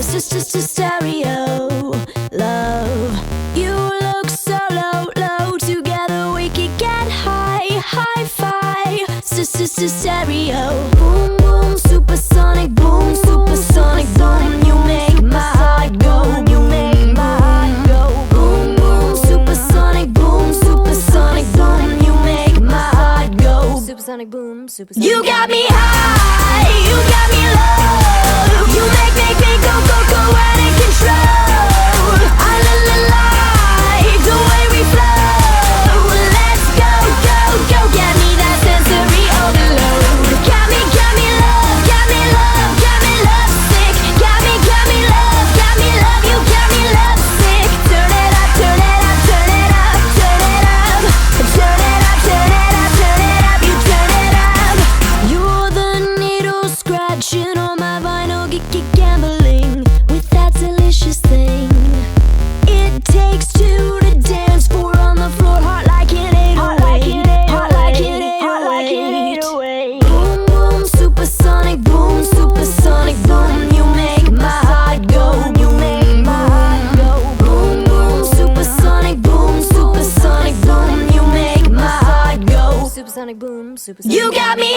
stereo. Love, you look so low, low. Together we could get high, high five. Stereo. Boom, boom, supersonic boom, supersonic boom. You make my heart go, you make my heart go. Boom, boom, supersonic boom, supersonic boom. You make my heart go. Supersonic boom, supersonic. You got me high, you got me low. You make me go, go, go out of control. I like the way we flow. Let's go, go, go. Get me that sensory overload. Got me love, got me love, got me love sick. Got me love, got me love. You got me love sick. Turn it up, turn it up, turn it up, turn it up. Turn it up, turn it up, turn it up. You turn it up. You're the needle scratching on my vinyl, gambling with that delicious thing. It takes two to dance, four on the floor, heart like an 808, heart like an 808. Boom, boom, supersonic boom, supersonic boom. You make my heart go, you make my heart go. Boom, boom, supersonic boom, supersonic boom. You make my heart go. Supersonic boom, supersonic. You got me